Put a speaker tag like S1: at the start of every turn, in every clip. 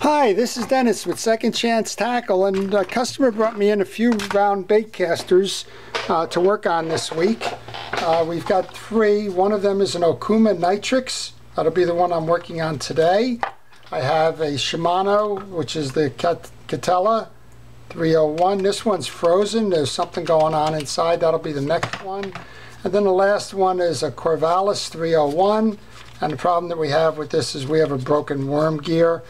S1: Hi, this is Dennis with Second Chance Tackle, and a customer brought me in a few round bait casters to work on this week. We've got three. One of them is an Okuma Nitrix. That'll be the one I'm working on today. I have a Shimano, which is the Catella 301. This one's frozen. There's something going on inside. That'll be the next one. And then the last one is a Corvallis 301. And the problem that we have with this is we have a broken worm gear.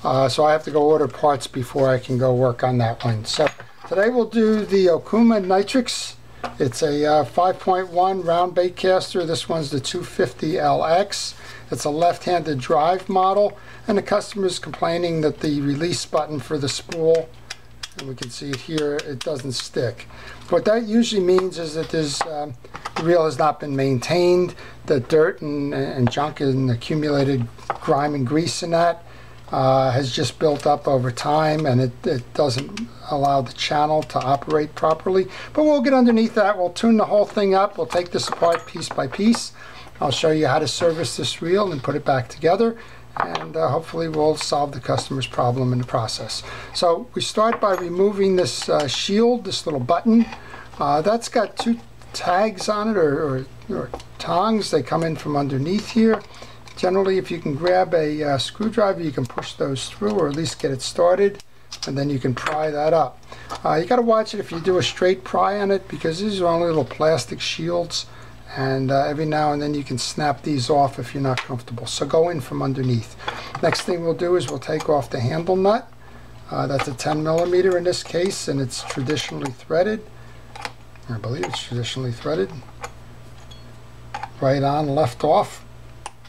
S1: So I have to go order parts before I can go work on that one. So today we'll do the Okuma Nitrix. It's a 5.1 round bait caster. This one's the 250LX. It's a left-handed drive model, and the customer's complaining that the release button for the spool, and we can see it here, it doesn't stick. What that usually means is that the reel has not been maintained. The dirt and junk and accumulated grime and grease in that has just built up over time, and it doesn't allow the channel to operate properly. But we'll get underneath that. We'll tune the whole thing up. We'll take this apart piece by piece. I'll show you how to service this reel and put it back together, and hopefully we'll solve the customer's problem in the process. So we start by removing this shield, this little button. That's got two tags on it, or tongs. They come in from underneath here. Generally, if you can grab a screwdriver, you can push those through, or at least get it started, and then you can pry that up. You got to watch it if you do a straight pry on it, because these are only little plastic shields, and every now and then you can snap these off if you're not comfortable. So go in from underneath. Next thing we'll do is we'll take off the handle nut. That's a 10mm in this case, and it's traditionally threaded. I believe it's traditionally threaded. Right on, left off.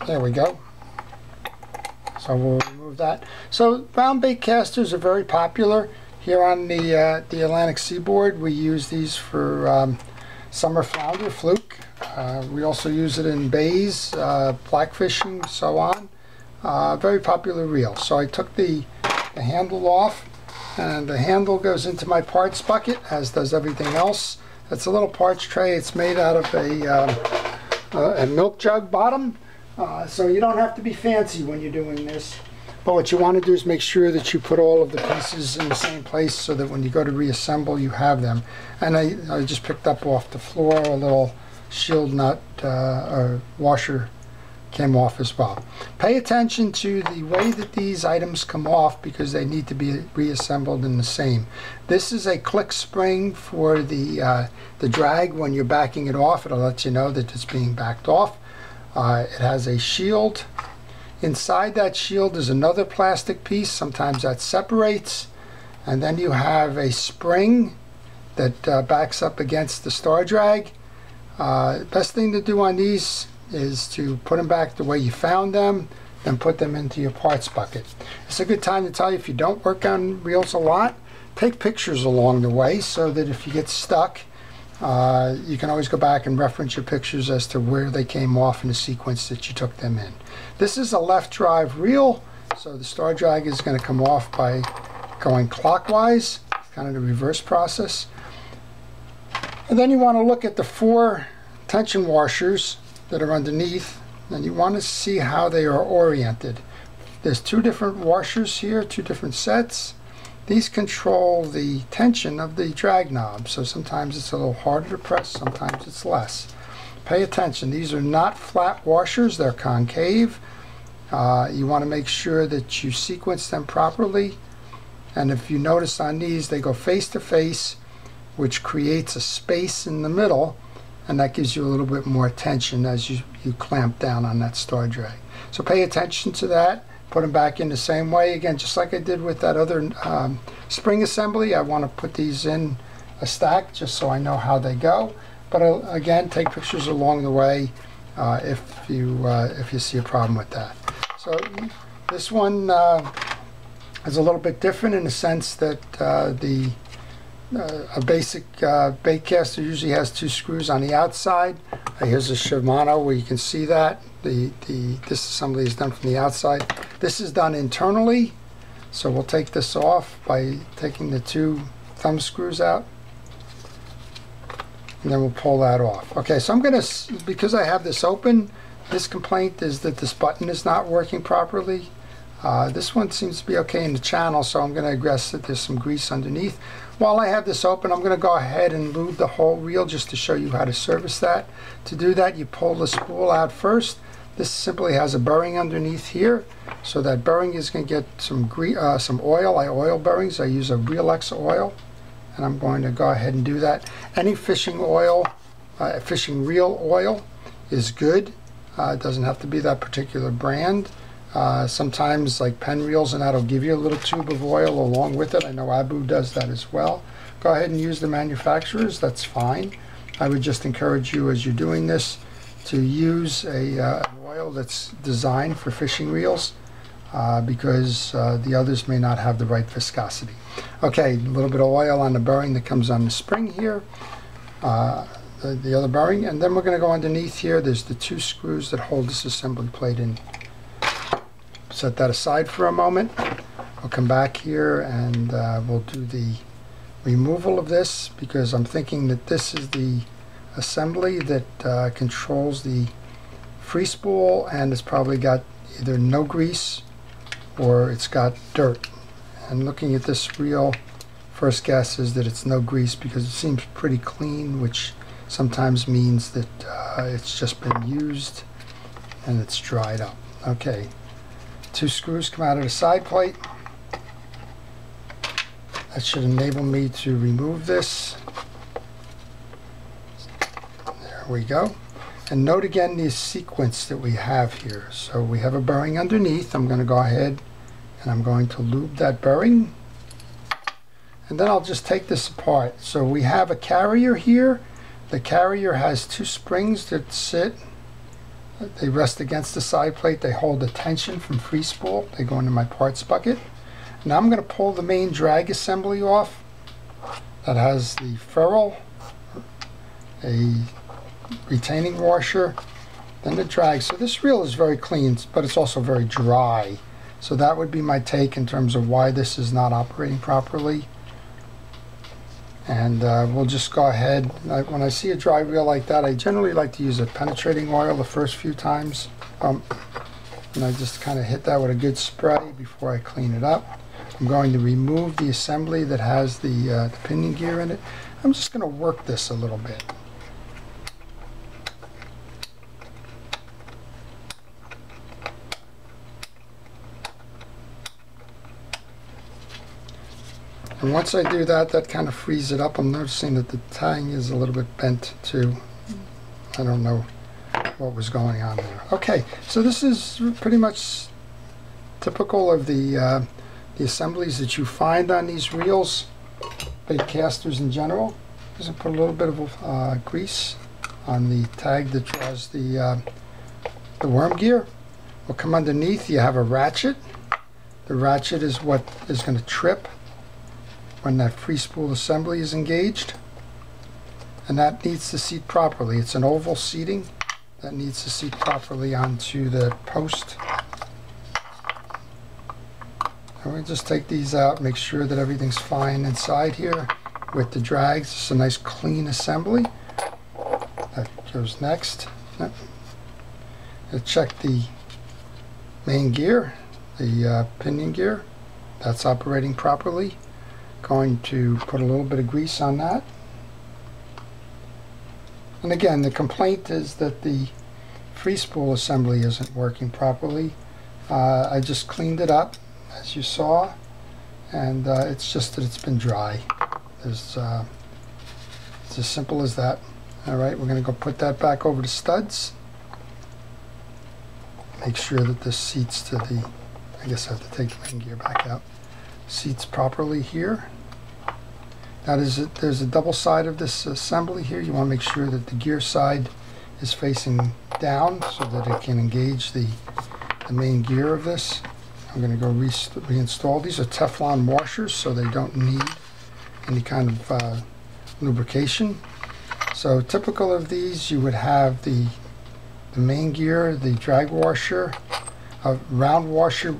S1: There we go. So we'll remove that. So round bait casters are very popular here on the Atlantic seaboard. We use these for summer flounder, fluke. We also use it in bays, blackfishing, so on. Very popular reel. So I took the handle off, and the handle goes into my parts bucket, as does everything else. It's a little parts tray. It's made out of a milk jug bottom. So you don't have to be fancy when you're doing this, but what you want to do is make sure that you put all of the pieces in the same place so that when you go to reassemble you have them. And I just picked up off the floor a little shield nut or washer came off as well. Pay attention to the way that these items come off, because they need to be reassembled in the same. This is a click spring for the drag. When you're backing it off, it'll let you know that it's being backed off. It has a shield. Inside that shield is another plastic piece. Sometimes that separates. And then you have a spring that backs up against the star drag. Best thing to do on these is to put them back the way you found them, then put them into your parts bucket. It's a good time to tell you, if you don't work on reels a lot, take pictures along the way, so that if you get stuck, you can always go back and reference your pictures as to where they came off in the sequence that you took them in. This is a left drive reel, so the star drag is going to come off by going clockwise, kind of the reverse process. And then you want to look at the 4 tension washers that are underneath, and you want to see how they are oriented. There's 2 different washers here, 2 different sets. These control the tension of the drag knob, so sometimes it's a little harder to press, sometimes it's less. Pay attention, these are not flat washers, they're concave. You want to make sure that you sequence them properly, and if you notice on these, they go face to face, which creates a space in the middle, and that gives you a little bit more tension as you clamp down on that star drag. So pay attention to that. Put them back in the same way. Again, just like I did with that other spring assembly, I want to put these in a stack just so I know how they go. But again, take pictures along the way if you see a problem with that. So this one is a little bit different in the sense that a basic bait caster usually has 2 screws on the outside. Here's a Shimano where you can see that. This assembly is done from the outside. This is done internally, so we'll take this off by taking the 2 thumb screws out, and then we'll pull that off. Okay, so I'm going to, because I have this open, this complaint is that this button is not working properly. This one seems to be okay in the channel, so I'm going to guess that there's some grease underneath. While I have this open, I'm going to go ahead and lube the whole reel just to show you how to service that. To do that, you pull the spool out first. This simply has a bearing underneath here, so that bearing is going to get some oil. I oil bearings. I use a Real-X oil, and I'm going to go ahead and do that. Any fishing oil, fishing reel oil is good. It doesn't have to be that particular brand. Sometimes, like Pen reels and that'll give you a little tube of oil along with it. I know Abu does that as well. Go ahead and use the manufacturers. That's fine. I would just encourage you, as you're doing this, to use an oil that's designed for fishing reels, because the others may not have the right viscosity. Okay, a little bit of oil on the bearing that comes on the spring here, the other bearing, and then we're going to go underneath here. There's the 2 screws that hold this assembly plate in. Set that aside for a moment. We'll come back here and we'll do the removal of this, because I'm thinking that this is the assembly that controls the free spool, and it's probably got either no grease or it's got dirt. And looking at this reel, first guess is that it's no grease, because it seems pretty clean, which sometimes means that it's just been used and it's dried up. Okay. 2 screws come out of the side plate. That should enable me to remove this. There we go. And note again the sequence that we have here. So we have a bearing underneath. I'm going to go ahead and I'm going to lube that bearing. And then I'll just take this apart. So we have a carrier here. The carrier has 2 springs that sit. They rest against the side plate. They hold the tension from free spool. They go into my parts bucket. Now I'm going to pull the main drag assembly off. That has the ferrule, a retaining washer, then the drag. So this reel is very clean, but it's also very dry. So that would be my take in terms of why this is not operating properly. And we'll just go ahead. When I see a dry reel like that, I generally like to use a penetrating oil the first few times. And I just kind of hit that with a good spray before I clean it up. I'm going to remove the assembly that has the pinion gear in it. I'm just going to work this a little bit. And once I do that, that kind of frees it up. I'm noticing that the tying is a little bit bent too. I don't know what was going on there. Okay, so this is pretty much typical of the assemblies that you find on these reels, bait casters in general. Just put a little bit of grease on the tag that draws the worm gear. We'll come underneath. You have a ratchet. The ratchet is what is going to trip when that free spool assembly is engaged, and that needs to seat properly. It's an oval seating that needs to seat properly onto the post. And we just take these out, make sure that everything's fine inside here with the drags. It's a nice clean assembly. That goes next. Check the main gear, the pinion gear. That's operating properly. Going to put a little bit of grease on that. And again, the complaint is that the free spool assembly isn't working properly. I just cleaned it up, as you saw, and it's just that it's been dry. It's as simple as that. All right, we're going to go put that back over the studs. Make sure that this seats to the, I guess I have to take the main gear back out. Seats properly here. Now there's a double side of this assembly here. You want to make sure that the gear side is facing down so that it can engage the main gear of this. I'm going to go reinstall. These are Teflon washers, so they don't need any kind of lubrication. So typical of these, you would have the main gear, the drag washer, a round washer,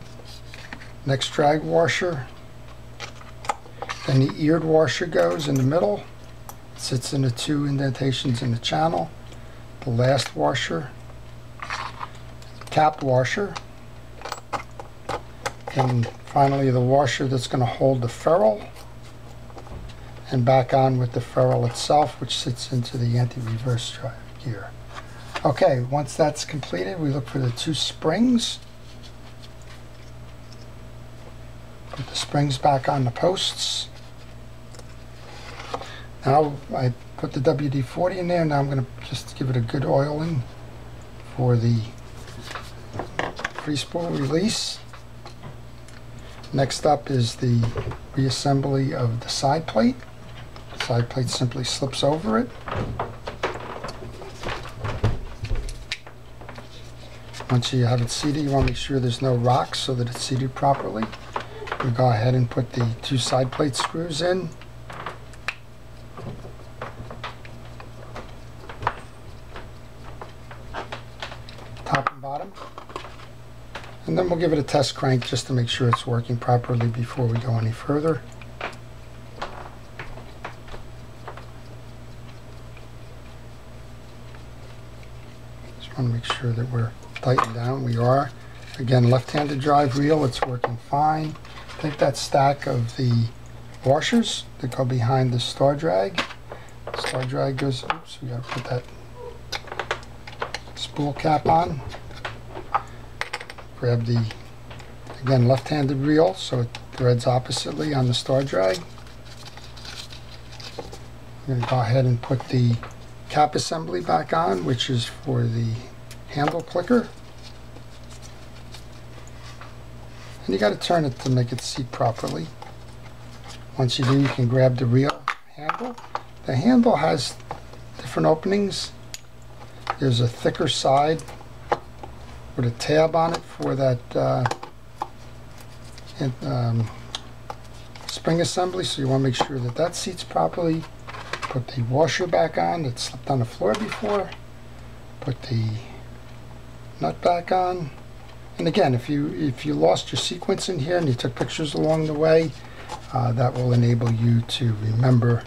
S1: next drag washer. Then the eared washer goes in the middle. It sits in the 2 indentations in the channel. The last washer, cap washer. And finally the washer that's going to hold the ferrule, and back on with the ferrule itself, which sits into the anti-reverse drive gear. Okay, once that's completed, we look for the 2 springs. Put the springs back on the posts. Now I put the WD-40 in there. Now I'm going to just give it a good oiling for the free spool release. Next up is the reassembly of the side plate. The side plate simply slips over it. Once you have it seated, you want to make sure there's no rocks so that it's seated properly. We go ahead and put the 2 side plate screws in. Top and bottom. And then we'll give it a test crank just to make sure it's working properly before we go any further. Just want to make sure that we're tightened down. We are. Again, left-handed drive reel, it's working fine. Take that stack of the washers that go behind the star drag. Star drag goes, oops, we got to put that spool cap on. Grab the, again, left-handed reel so it threads oppositely on the star drag. I'm going to go ahead and put the cap assembly back on, which is for the handle clicker. And you got to turn it to make it seat properly. Once you do, you can grab the reel handle. The handle has different openings. There's a thicker side with a tab on it for that spring assembly, so you want to make sure that that seats properly. Put the washer back on that slipped on the floor before. Put the nut back on. And again, if you lost your sequence in here and you took pictures along the way, that will enable you to remember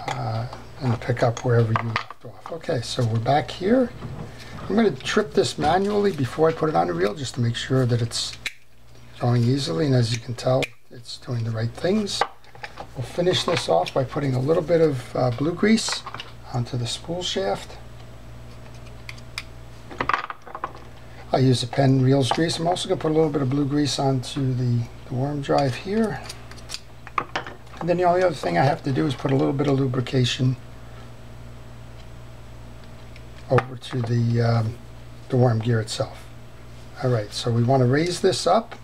S1: and pick up wherever you left off. Okay, so we're back here. I'm going to trip this manually before I put it on the reel just to make sure that it's going easily, and as you can tell, it's doing the right things. We'll finish this off by putting a little bit of blue grease onto the spool shaft. I use a Penn Reels grease. I'm also going to put a little bit of blue grease onto the worm drive here. And then the only other thing I have to do is put a little bit of lubrication over to the worm gear itself. Alright, so we want to raise this up,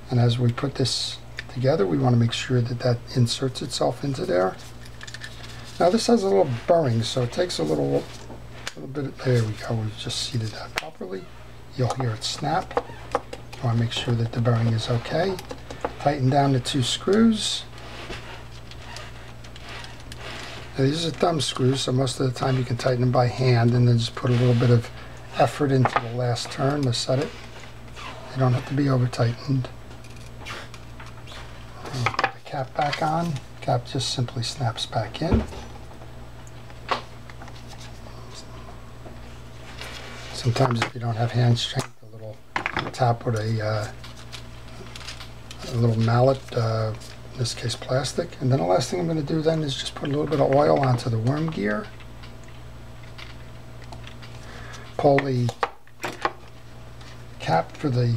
S1: and as we put this together, we want to make sure that that inserts itself into there. Now this has a little burring, so it takes a little bit of, there we go, we've just seated that properly. You'll hear it snap. You want to make sure that the bearing is okay. Tighten down the 2 screws. Now these are thumb screws, so most of the time you can tighten them by hand and then just put a little bit of effort into the last turn to set it. They don't have to be over tightened. Put the cap back on. Cap just simply snaps back in. Sometimes if you don't have hand strength, a little tap with a little mallet, in this case plastic. And then the last thing I'm going to do then is just put a little bit of oil onto the worm gear. Pull the cap for the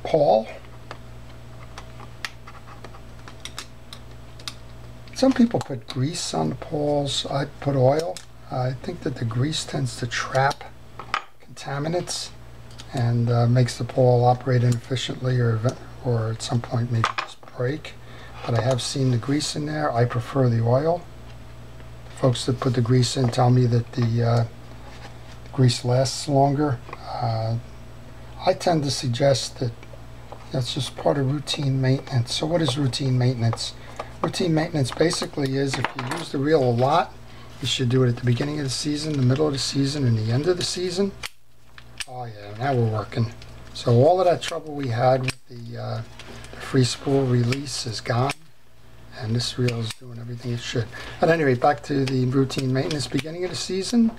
S1: pawl. Some people put grease on the pawls. I put oil. I think that the grease tends to trap contaminants and makes the pawl operate inefficiently, or at some point maybe just break. But I have seen the grease in there. I prefer the oil. Folks that put the grease in tell me that the grease lasts longer. I tend to suggest that that's just part of routine maintenance. So what is routine maintenance? Routine maintenance basically is, if you use the reel a lot, you should do it at the beginning of the season, the middle of the season, and the end of the season. Oh yeah, now we're working. So all of that trouble we had with the free spool release is gone, and this reel is doing everything it should. At any rate, back to the routine maintenance: beginning of the season,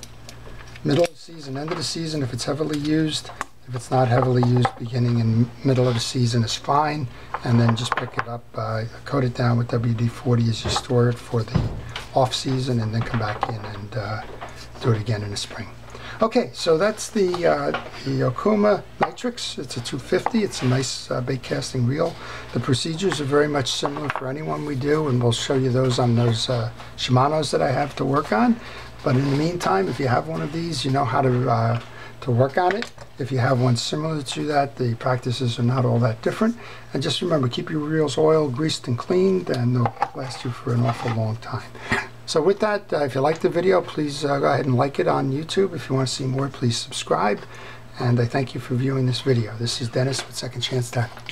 S1: middle of the season, end of the season if it's heavily used, If it's not heavily used, beginning and middle of the season is fine, and then just pick it up, coat it down with WD-40 as you store it for the off season, and then come back in and do it again in the spring. Okay, so that's the Okuma Nitrix. It's a 250. It's a nice bait casting reel. The procedures are very much similar for any one we do, and we'll show you those on those Shimanos that I have to work on. But in the meantime, if you have one of these, you know how to work on it. If you have one similar to that, the practices are not all that different. And just remember, keep your reels oiled, greased, and cleaned, and they'll last you for an awful long time. So with that, if you like the video, please go ahead and like it on YouTube. If you want to see more, please subscribe. And I thank you for viewing this video. This is Dennis with Second Chance Tackle.